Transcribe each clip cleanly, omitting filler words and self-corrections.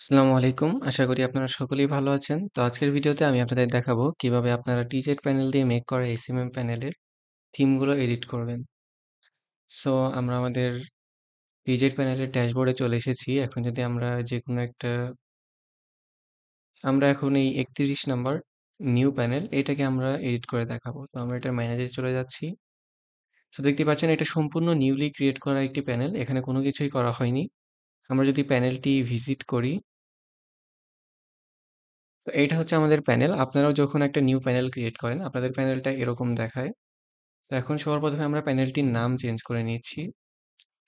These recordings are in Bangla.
আসসালামু আলাইকুম। আশা করি আপনারা সকলেই ভালো আছেন। তো আজকের ভিডিওতে আমি আপনাদের দেখাবো কিভাবে আপনারা টিজেড প্যানেল দিয়ে মেক করা এসএমএম প্যানেলের থিমগুলো এডিট করবেন। সো আমরা আমাদের টিজেড প্যানেলের ড্যাশবোর্ডে চলে এসেছি। এখন যদি আমরা যেকোনো একটা আমরা এখন এই ৩১ নাম্বার নিউ প্যানেল এটাকে আমরা এডিট করে দেখাবো। তো আমরা এটার ম্যানেজে চলে যাচ্ছি। সো দেখতে পাচ্ছেন এটা সম্পূর্ণ নিউলি ক্রিয়েট করা একটি প্যানেল। এখানে কোনো কিছুই করা হয়নি। আমরা যদি প্যানেলটি ভিজিট করি, তো এইটা হচ্ছে আমাদের প্যানেল। আপনারাও যখন একটা নিউ প্যানেল ক্রিয়েট করেন, আপনাদের প্যানেলটা এরকম দেখায়। তো এখন সবার প্রথমে আমরা প্যানেলটির নাম চেঞ্জ করে নিচ্ছি।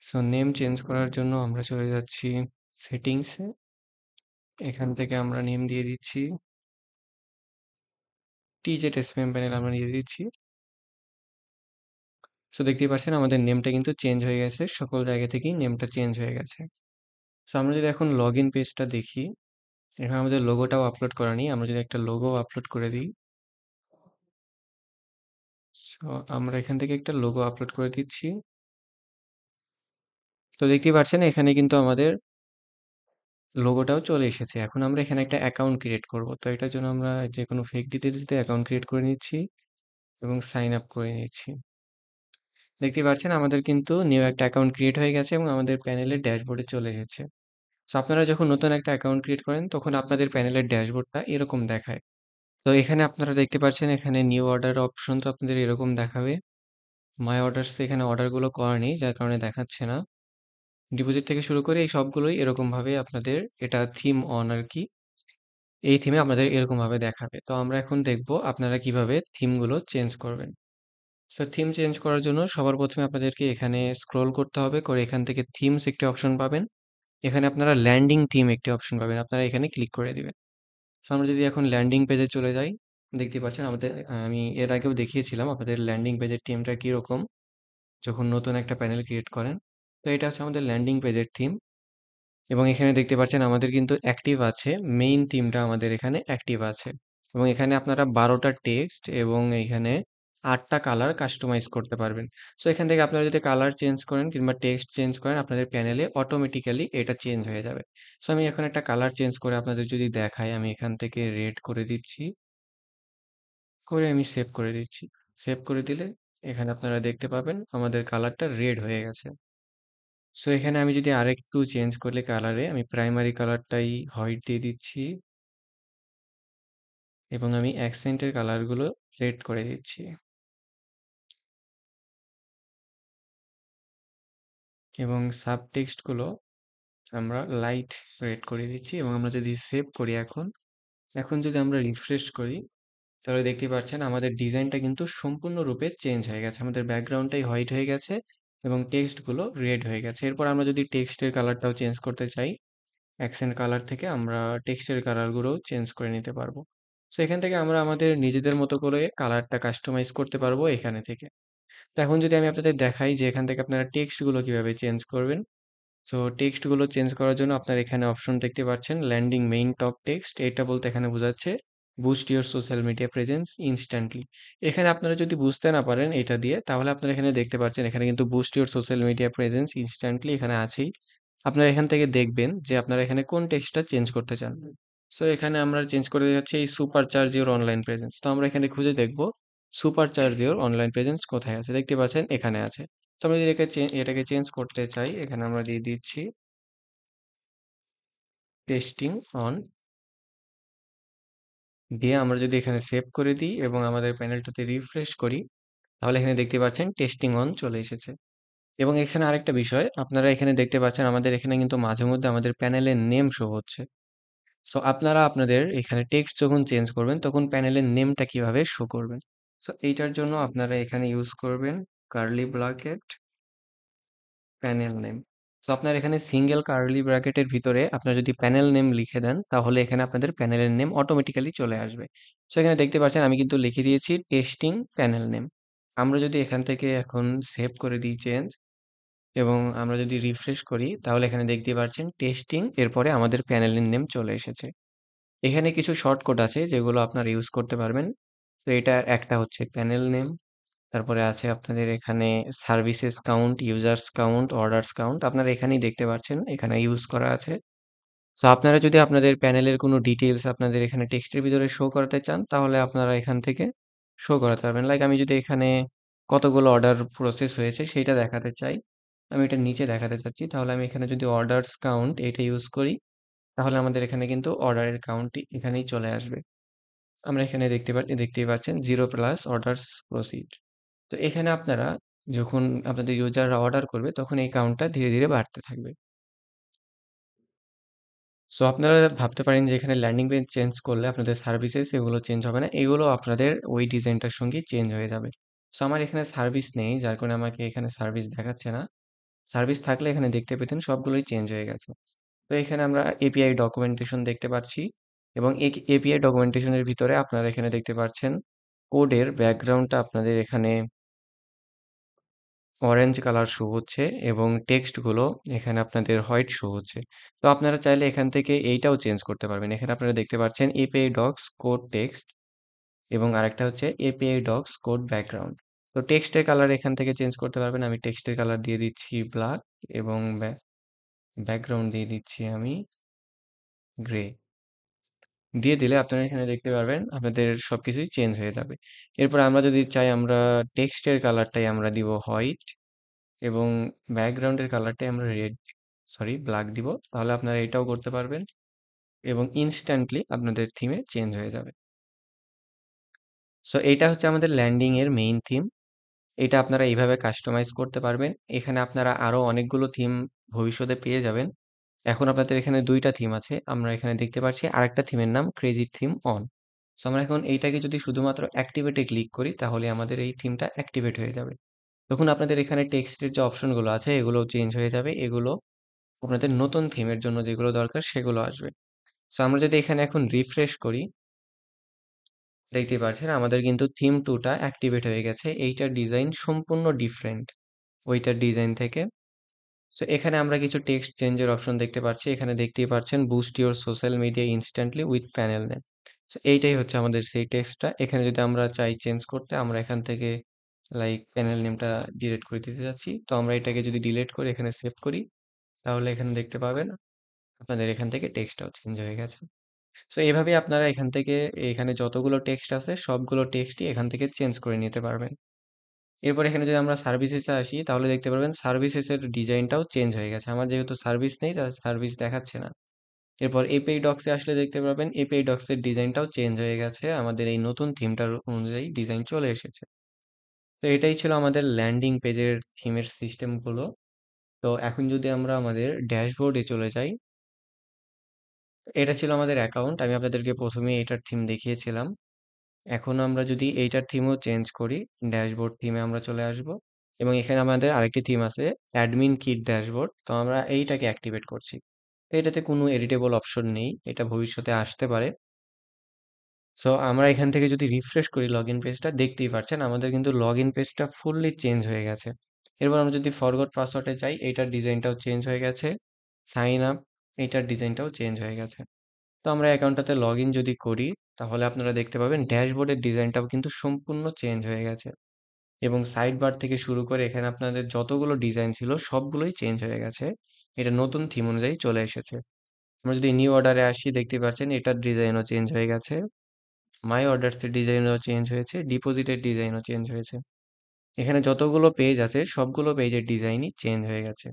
সো নেম চেঞ্জ করার জন্য আমরা চলে যাচ্ছি সেটিংসে। এখান থেকে আমরা নেম দিয়ে দিচ্ছি টিজেড এসএমএম প্যানেল আমরা দিয়ে দিচ্ছি। সো দেখতেই পাচ্ছেন আমাদের নেমটা কিন্তু চেঞ্জ হয়ে গেছে। সকল জায়গা থেকেই নেমটা চেঞ্জ হয়ে গেছে। সো আমরা যদি এখন লগ ইন পেজটা দেখি, এখানে আমাদের লোগোটাও আপলোড করা নেই। আমরা যদি একটা লোগো আপলোড করে দিই, সো আমরা এখান থেকে একটা লোগো আপলোড করে দিচ্ছি। তো দেখতেই পাচ্ছেন এখানে কিন্তু আমাদের লোগোটাও চলে এসেছে। এখন আমরা এখানে একটা অ্যাকাউন্ট ক্রিয়েট করব। তো এটার জন্য আমরা যেকোনো ফেক ডিটেইলস দিয়ে অ্যাকাউন্ট ক্রিয়েট করে নিচ্ছি এবং সাইন আপ করে নিচ্ছি। দেখতেই পাচ্ছেন আমাদের কিন্তু নিউ একটা অ্যাকাউন্ট ক্রিয়েট হয়ে গেছে এবং আমাদের প্যানেলের ড্যাশবোর্ডে চলে এসেছে। সো আপনারা যখন নতুন একটা অ্যাকাউন্ট ক্রিয়েট করেন তখন আপনাদের প্যানেলের ড্যাশবোর্ডটা এরকম দেখায়। তো এখানে আপনারা দেখতে পাচ্ছেন এখানে নিউ অর্ডার অপশন তো আপনাদের এরকম দেখাবে। মাই অর্ডারস এখানে অর্ডারগুলো করা নেই যার কারণে দেখাচ্ছে না। ডিপোজিট থেকে শুরু করে এই সবগুলোই এরকমভাবে আপনাদের এটা থিম অন আরকি। এই থিমে আপনাদের এরকমভাবে দেখাবে। তো আমরা এখন দেখব আপনারা কিভাবে থিমগুলো চেঞ্জ করবেন। সো থিম চেঞ্জ করার জন্য সবার প্রথমে আপনাদেরকে এখানে স্ক্রল করতে হবে, করে এখান থেকে থিমস একটি অপশন পাবেন। এখানে আপনারা ল্যান্ডিং থিম একটি অপশন পাবেন। আপনারা এখানে ক্লিক করে দিবেন। সো আমরা যদি এখন ল্যান্ডিং পেজে চলে যাই, দেখতে পাচ্ছেন আমাদের আমি এর আগেও দেখিয়েছিলাম আপনাদের ল্যান্ডিং পেজের থিমটা কিরকম যখন নতুন একটা প্যানেল ক্রিয়েট করেন। তো এটা হচ্ছে আমাদের ল্যান্ডিং পেজের থিম। এবং এখানে দেখতে পাচ্ছেন আমাদের কিন্তু অ্যাক্টিভ আছে। মেইন থিমটা আমাদের এখানে অ্যাক্টিভ আছে। এবং এখানে আপনারা ১২টা টেক্সট এবং এখানে ৮টা কালার কাস্টমাইজ করতে পারবেন। সো এখান থেকে আপনারা যদি কালার চেঞ্জ করেন কিংবা টেক্সট চেঞ্জ করেন আপনাদের প্যানেলে অটোমেটিক্যালি এটা চেঞ্জ হয়ে যাবে। সো আমি এখন একটা কালার চেঞ্জ করে আপনাদের যদি দেখাই, আমি এখান থেকে রেড করে দিচ্ছি। করে আমি সেভ করে দিচ্ছি। সেভ করে দিলে এখানে আপনারা দেখতে পাবেন আমাদের কালারটা রেড হয়ে গেছে। সো এখানে আমি যদি আরেকটু চেঞ্জ করলে কালারে আমি প্রাইমারি কালারটাই হোয়াইট দিয়ে দিচ্ছি এবং আমি অ্যাকসেন্টের কালারগুলো রেড করে দিচ্ছি এবং সাবটেক্সটগুলো আমরা লাইট রেড করে দিচ্ছি এবং আমরা যদি সেভ করি এখন, এখন যদি আমরা রিফ্রেশ করি তাহলে দেখতে পাচ্ছেন আমাদের ডিজাইনটা কিন্তু সম্পূর্ণরূপে চেঞ্জ হয়ে গেছে। আমাদের ব্যাকগ্রাউন্ডটাই হোয়াইট হয়ে গেছে এবং টেক্সটগুলো রেড হয়ে গেছে। এরপর আমরা যদি টেক্সটের কালারটাও চেঞ্জ করতে চাই, অ্যাকসেন্ট কালার থেকে আমরা টেক্সটের কালারগুলোও চেঞ্জ করে নিতে পারবো। সো এখান থেকে আমরা আমাদের নিজেদের মতো করে কালারটা কাস্টমাইজ করতে পারবো এখানে থেকে। তো এখন যদি আমি আপনাদের দেখাই যে এখান থেকে আপনারা টেক্সটগুলো কিভাবে চেঞ্জ করবেন। সো টেক্সটগুলো চেঞ্জ করার জন্য আপনারা এখানে অপশন দেখতে পাচ্ছেন ল্যান্ডিং মেইন টপ টেক্সট। এটা বলতে এখানে বোঝাচ্ছে boost your social media presence instantly. এখানে আপনারা যদি বুঝতে না পারেন এটা দিয়ে তাহলে আপনারা এখানে দেখতে পাচ্ছেন এখানে কিন্তু boost your social media presence instantly এখানে আছেই। আপনারা এখান থেকে দেখবেন যে আপনারা এখানে কোন টেক্সটটা চেঞ্জ করতে চান। সো এখানে আমরা চেঞ্জ করে যাচ্ছি এই super charge your online presence. তো আমরা এখানে খুঁজে দেখব super charge your online presence কোথায় আছে। দেখতে পাচ্ছেন এখানে আছে। তো আমরা যদি এটাকে চেঞ্জ করতে চাই এখানে আমরা দিয়ে দিচ্ছি টেস্টিং অন, দিয়ে আমরা যদি এখানে সেভ করে দিই এবং আমাদের প্যানেলটাতে রিফ্রেশ করি তাহলে এখানে দেখতে পাচ্ছেন টেস্টিং অন চলে এসেছে। এবং এখানে আরেকটা বিষয় আপনারা এখানে দেখতে পাচ্ছেন আমাদের এখানে কিন্তু মাঝে মধ্যে আমাদের প্যানেলের নেম শো হচ্ছে। সো আপনারা আপনাদের এখানে টেক্সট যখন চেঞ্জ করবেন তখন প্যানেলের নেমটা কিভাবে শো করবেন। সো এইটার জন্য আপনারা এখানে ইউজ করবেন curly bracket panel name. So আপনার এখানে সিঙ্গেল কার্লি ব্র্যাকেটের ভিতরে আপনারা যদি প্যানেল নেম লিখে দেন তাহলে এখানে আপনাদের প্যানেলের নেম অটোমেটিক্যালি চলে আসবে। সো এখানে দেখতে পাচ্ছেন আমি কিন্তু লিখে দিয়েছি টেস্টিং প্যানেল নেম। আমরা যদি এখান থেকে এখন সেভ করে দিই চেঞ্জ এবং আমরা যদি রিফ্রেশ করি তাহলে এখানে দেখতে পাচ্ছেন টেস্টিং এরপরে আমাদের প্যানেলের নেম চলে এসেছে। এখানে কিছু শর্টকাট আছে যেগুলো আপনারা ইউজ করতে পারবেন। তো এটা একটা হচ্ছে প্যানেল নেম, তারপরে আছে আপনাদের এখানে services count, users count, orders count আপনারা এখানেই দেখতে পাচ্ছেন এখানে ইউজ করা আছে। সো আপনারা যদি আপনাদের প্যানেলের কোনো ডিটেইলস আপনাদের এখানে টেক্সটের ভিতরে শো করাতে চান, তাহলে আপনারা এখান থেকে শো করাতে পারবেন। লাইক আমি যদি এখানে কতগুলো অর্ডার প্রসেস হয়েছে সেইটা দেখাতে চাই, আমি এটা নিচে দেখাতে চাচ্ছি। তাহলে আমি এখানে যদি অর্ডারস কাউন্ট এটা ইউজ করি, তাহলে আমাদের এখানে কিন্তু অর্ডারের কাউন্টটি এখানেই চলে আসবে। আমরা এখানে দেখতেই পাচ্ছেন 0 প্লাস অর্ডারস প্রসিড। তো এখানে আপনারা যখন আপনাদের ইউজাররা অর্ডার করবে, তখন এই কাউন্টটা ধীরে, ধীরে বাড়তে থাকবে। সো আপনারা ভাবতে পারেন যে এখানে ল্যান্ডিং পেজ চেঞ্জ করলে আপনাদের সার্ভিসেস এগুলো চেঞ্জ হবে না। এগুলো আপনাদের ওই ডিজাইনটার সঙ্গেই চেঞ্জ হয়ে যাবে। সো আমার এখানে সার্ভিস নেই, যার কারণে আমাকে এখানে সার্ভিস দেখাচ্ছে না। সার্ভিস থাকলে এখানে দেখতে পেতেন সবগুলোই চেঞ্জ হয়ে গেছে। তো এখানে আমরা এপিআই ডকুমেন্টেশন দেখতে পাচ্ছি এবং এই এপিআই ডকুমেন্টেশনের ভিতরে আপনারা এখানে দেখতে পাচ্ছেন কোডের ব্যাকগ্রাউন্ডটা আপনাদের এখানে অরেঞ্জ কালার শো হচ্ছে এবং টেক্সটগুলো এখানে আপনাদের হোয়াইট শো হচ্ছে। তো আপনারা চাইলে এখান থেকে এইটাও চেঞ্জ করতে পারবেন। এখানে আপনারা দেখতে পাচ্ছেন এপিআই ডক্স কোড টেক্সট এবং আরেকটা হচ্ছে এপিআই ডক্স কোড ব্যাকগ্রাউন্ড। তো টেক্সটের কালার এখান থেকে চেঞ্জ করতে পারবেন। আমি টেক্সটের কালার দিয়ে দিচ্ছি ব্ল্যাক এবং ব্যাকগ্রাউন্ড দিয়ে দিচ্ছি আমি গ্রে। দিয়ে দিলে আপনারা এখানে দেখতে পারবেন আপনাদের সবকিছুই চেঞ্জ হয়ে যাবে। এরপর আমরা যদি চাই আমরা টেক্সটের কালারটাই আমরা দিব হোয়াইট এবং ব্যাকগ্রাউন্ডের কালারটাই আমরা ব্ল্যাক দিব। তাহলে আপনারা এটাও করতে পারবেন এবং ইনস্ট্যান্টলি আপনাদের থিমে চেঞ্জ হয়ে যাবে। সো এটা হচ্ছে আমাদের ল্যান্ডিং এর মেইন থিম। এটা আপনারা এইভাবে কাস্টমাইজ করতে পারবেন। এখানে আপনারা আরো অনেকগুলো থিম ভবিষ্যতে পেয়ে যাবেন। এখন আপনাদের এখানে ২ টা থিম আছে। আমরা এখানে দেখতে পাচ্ছি আরেকটা থিমের নাম ক্রেজি থিম অন। সো আমরা এখন এইটাকে যদি শুধুমাত্র অ্যাক্টিভেট এ ক্লিক করি, তাহলে আমাদের এই থিমটা অ্যাক্টিভেট হয়ে যাবে। তখন আপনাদের এখানে টেক্সটের যে অপশনগুলো আছে এগুলোও চেঞ্জ হয়ে যাবে। এগুলো আপনাদের নতুন থিমের জন্য যেগুলো দরকার সেগুলো আসবে। সো আমরা যদি এখানে এখন রিফ্রেশ করি, দেখতেই পাচ্ছেন আমাদের কিন্তু থিম 2 টা অ্যাক্টিভেট হয়ে গেছে। এইটার ডিজাইন সম্পূর্ণ ডিফারেন্ট ওইটার ডিজাইন থেকে। সো এখানে আমরা কিছু টেক্সট চেঞ্জের অপশন দেখতে পাচ্ছি। এখানে দেখতেই পাচ্ছেন boost your social media instantly with panel name. So এইটাই হচ্ছে আমাদের সেই টেক্সটটা। এখানে যদি আমরা চাই চেঞ্জ করতে, আমরা এখান থেকে লাইক প্যানেল নেমটা ডিলিট করে দিতে যাচ্ছি। তো আমরা এটাকে যদি ডিলিট করে এখানে সেভ করি, তাহলে এখানে দেখতে পাবেন আপনাদের এখান থেকে টেক্সটটাও চেঞ্জ হয়ে গেছে। সো এভাবেই আপনারা এখান থেকে এখানে যতগুলো টেক্সট আছে সবগুলো টেক্সটই এখান থেকে চেঞ্জ করে নিতে পারবেন। এরপর এখানে যদি আমরা সার্ভিসেসে আসি, তাহলে দেখতে পারবেন সার্ভিসেসের ডিজাইনটাও চেঞ্জ হয়ে গেছে। আমার যেহেতু সার্ভিস নেই তাই সার্ভিস দেখাচ্ছে না। এরপর এপিআই ডক্সে আসলে দেখতে পারবেন এপিআই ডক্সের ডিজাইনটাও চেঞ্জ হয়ে গেছে। আমাদের এই নতুন থিমটার অনুযায়ী ডিজাইন চলে এসেছে। তো এটাই ছিল আমাদের ল্যান্ডিং পেজের থিমের সিস্টেমগুলো। তো এখন যদি আমরা আমাদের ড্যাশবোর্ডে চলে যাই, এটা ছিল আমাদের অ্যাকাউন্ট। আমি আপনাদেরকে ১ম এ এটার থিম দেখিয়েছিলাম। এখন আমরা যদি এইটার থিমও চেঞ্জ করি, ড্যাশবোর্ড থিমে আমরা চলে আসব এবং এখানে আমাদের আরেকটি থিম আছে অ্যাডমিন কিট ড্যাশবোর্ড। তো আমরা এইটাকে অ্যাক্টিভেট করছি। এটাতে কোনো এডিটেবল অপশন নেই। এটা ভবিষ্যতে আসতে পারে। সো আমরা এখান থেকে যদি রিফ্রেশ করি লগইন পেজটা, দেখতেই পাচ্ছেন আমাদের কিন্তু লগইন পেজটা ফুললি চেঞ্জ হয়ে গেছে। এরপর আমরা যদি ফরগট পাসওয়ার্ডে যাই, এইটার ডিজাইনটাও চেঞ্জ হয়ে গেছে। সাইন আপ এইটার ডিজাইনটাও চেঞ্জ হয়ে গেছে। তো আমরা অ্যাকাউন্টটাতে লগইন যদি করি, তাহলে আপনারা দেখতে পাবেন ড্যাশবোর্ডের ডিজাইনটাও কিন্তু সম্পূর্ণ চেঞ্জ হয়ে গেছে এবং সাইড বার থেকে শুরু করে এখানে আপনাদের যতগুলো ডিজাইন ছিল সবগুলোই চেঞ্জ হয়ে গেছে। এটা নতুন থিম অনুযায়ী চলে এসেছে। আমরা যদি নিউ অর্ডারে আসি, দেখতে পাচ্ছেন এটার ডিজাইনও চেঞ্জ হয়ে গেছে। মাই অর্ডারস এর ডিজাইনও চেঞ্জ হয়েছে, ডিপোজিটের ডিজাইনও চেঞ্জ হয়েছে। এখানে যতগুলো পেজ আছে সবগুলো পেজের ডিজাইনই চেঞ্জ হয়ে গেছে।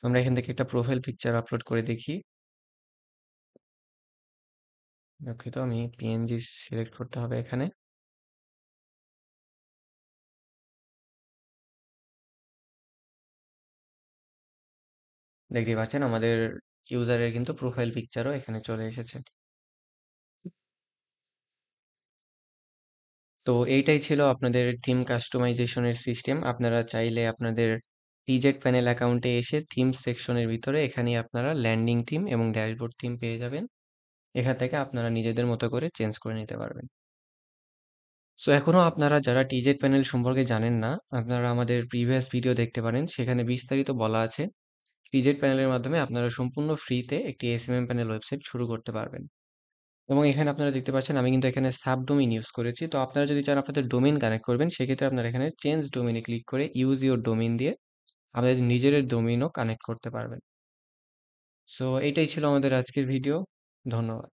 আমরা এখান থেকে একটা প্রোফাইল পিকচার আপলোড করে দেখি। দুঃখিত, আমি পিএনজি সিলেক্ট করতে হবে এখানে। দেখতেই পাচ্ছেন আমাদের ইউজারের কিন্তু প্রোফাইল পিকচারও এখানে চলে এসেছে। তো এইটাই ছিল আপনাদের থিম কাস্টমাইজেশনের সিস্টেম। আপনারা চাইলে আপনাদের টিজেট প্যানেল অ্যাকাউন্টে এসে থিম সেকশনের ভিতরে এখানেই আপনারা ল্যান্ডিং থিম এবং ড্যাশবোর্ড থিম পেয়ে যাবেন। এখান থেকে আপনারা নিজেদের মতো করে চেঞ্জ করে নিতে পারবেন। সো এখনো আপনারা যারা টিজেট প্যানেল সম্পর্কে জানেন না, আপনারা আমাদের প্রিভিয়াস ভিডিও দেখতে পারেন। সেখানে বিস্তারিত বলা আছে। টিজেট প্যানেলের মাধ্যমে আপনারা সম্পূর্ণ ফ্রিতে একটি এসএমএম প্যানেল ওয়েবসাইট শুরু করতে পারবেন। এবং এখানে আপনারা দেখতে পাচ্ছেন আমি কিন্তু এখানে সাবডোমেইন ইউজ করেছি। তো আপনারা যদি চান আপনাদের ডোমেইন কানেক্ট করবেন, সেক্ষেত্রে আপনারা এখানে চেঞ্জ ডোমেইন এ ক্লিক করে ইউজ ইউর ডোমেইন দিয়ে আপনাদের নিজের ডোমেইনও কানেক্ট করতে পারবেন। সো এটাই ছিল আমাদের আজকের ভিডিও। ধন্যবাদ।